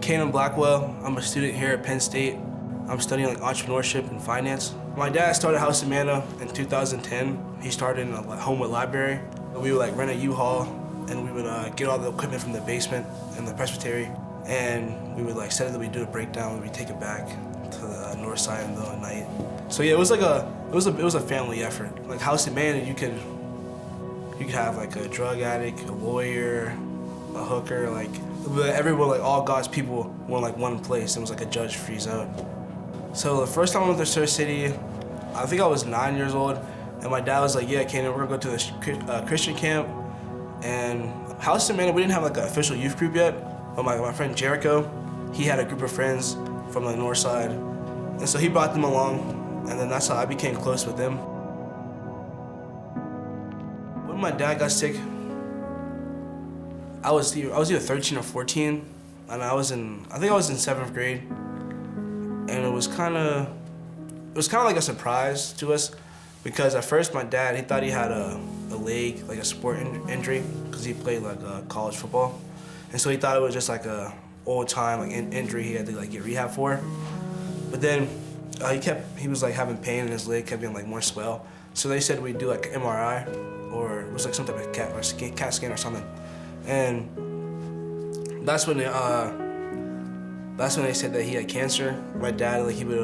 Canaan Blackwell. I'm a student here at Penn State. I'm studying entrepreneurship and finance. My dad started House of Manna in 2010. He started in a Homewood library. We would rent a U-Haul and we would get all the equipment from the basement in the presbytery, and we would set it that we do a breakdown and we take it back to the north side in the middle of the night. So yeah, it was a family effort. House of Manna, you could have a drug addict, a lawyer, a hooker, everyone, all God's people were in one place. It was a judge-free zone. So the first time I went to Surf City, I think I was 9 years old, and my dad was like, yeah, Canaan, we're gonna go to this Christian camp. And House of Manna, we didn't have an official youth group yet, but my friend Jericho, he had a group of friends from the north side, and so he brought them along, and then that's how I became close with them. When my dad got sick, I was either 13 or 14, and I think I was in 7th grade, and it was kind of like a surprise to us, because at first my dad, he thought he had a leg, a sport injury, because he played college football, and so he thought it was just a old time injury he had to get rehab for. But then he was having pain in his leg, kept getting more swell, so they said we'd do an MRI, or it was some type of CAT scan or something. And that's when they said that he had cancer. My dad, he would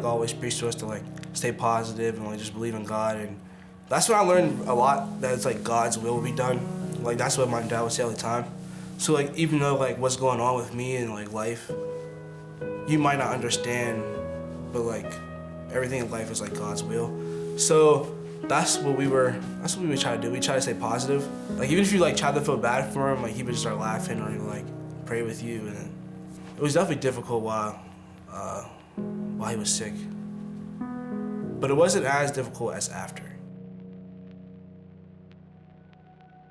always preach to us to stay positive and just believe in God. And that's when I learned a lot, that it's God's will be done. That's what my dad would say all the time. So even though what's going on with me and life, you might not understand, but everything in life is God's will. So that's what we would try to do. We try to stay positive. Even if you try to feel bad for him, he would just start laughing, or he would pray with you. And it was definitely difficult while he was sick, but it wasn't as difficult as after.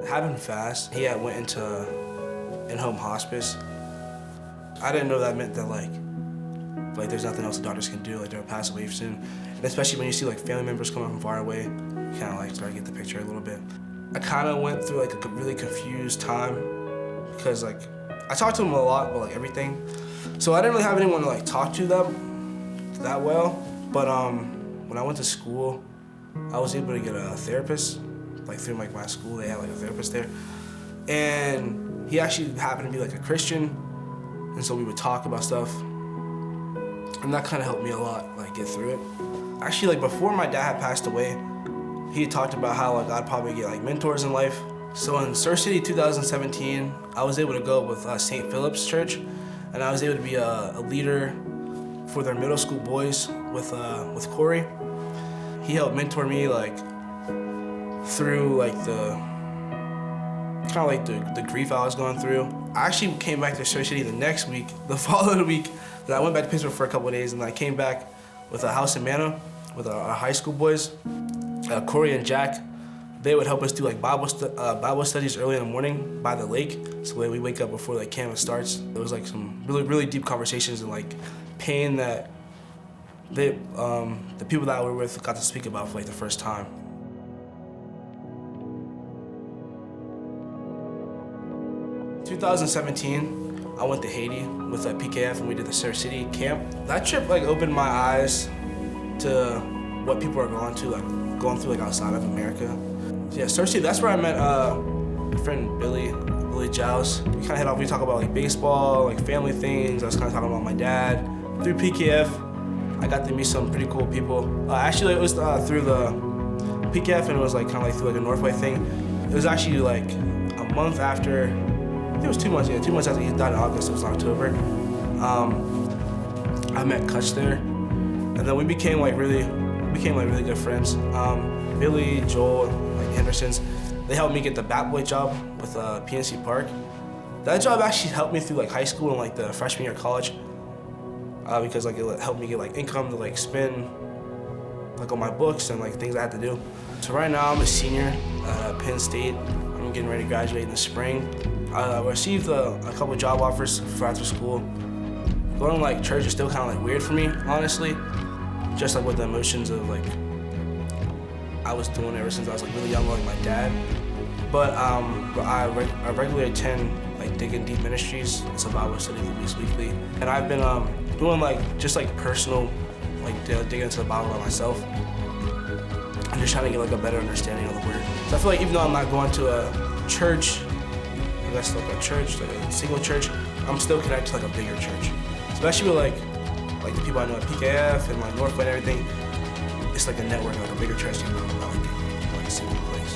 It happened fast. He had went into in-home hospice. I didn't know that meant that there's nothing else the doctors can do. They'll pass away soon. And especially when you see family members coming from far away, you kind of start to get the picture a little bit. I kind of went through a really confused time, because I talked to him a lot about everything. So I didn't really have anyone to talk to them that well. But when I went to school, I was able to get a therapist. Through my school, they had a therapist there, and he actually happened to be a Christian, and so we would talk about stuff. And that kind of helped me a lot, get through it. Actually, before my dad had passed away, he had talked about how I'd probably get mentors in life. So in Surf City 2017, I was able to go with St. Philip's Church, and I was able to be a leader for their middle school boys with Corey. He helped mentor me through the grief I was going through. I actually came back to Surf City the following week. I went back to Pittsburgh for a couple of days, and I came back with a House of Manna with our high school boys, Corey and Jack. They would help us do Bible studies early in the morning by the lake, so we wake up before camp starts. There was some really deep conversations and pain that the people that I were with got to speak about for the first time. In 2017, I went to Haiti with PKF, and we did the Surf City camp. That trip opened my eyes to what people are going through outside of America. Yeah, Surf City, that's where I met my friend Billy Giles. We kind of hit off, we talk about baseball, family things. I was kind of talking about my dad. Through PKF, I got to meet some pretty cool people. Actually, it was through the PKF, and it was through a Northway thing. It was actually a month after, I think it was 2 months, 2 months after he died in August. It was October. I met Kutch there, and then we became really good friends. Billy, Joel, Henderson's, they helped me get the bat boy job with PNC Park. That job actually helped me through high school and the freshman year of college, because it helped me get income to spend on my books and things I had to do. So right now I'm a senior at Penn State. I'm getting ready to graduate in the spring. I received a couple of job offers for after school. Going to church is still kind of weird for me, honestly. Just with the emotions of I was doing ever since I was really young, my dad. But I regularly attend like Digging Deep Ministries. It's a Bible study weekly. And I've been doing just personal, digging into the Bible by myself. I'm just trying to get like a better understanding of the Word. So I feel like even though I'm not going to a church, like a single church, I'm still connected to like a bigger church. Especially with like the people I know at PKF and like Northway and everything. It's like a network, like a bigger church, not like a single place.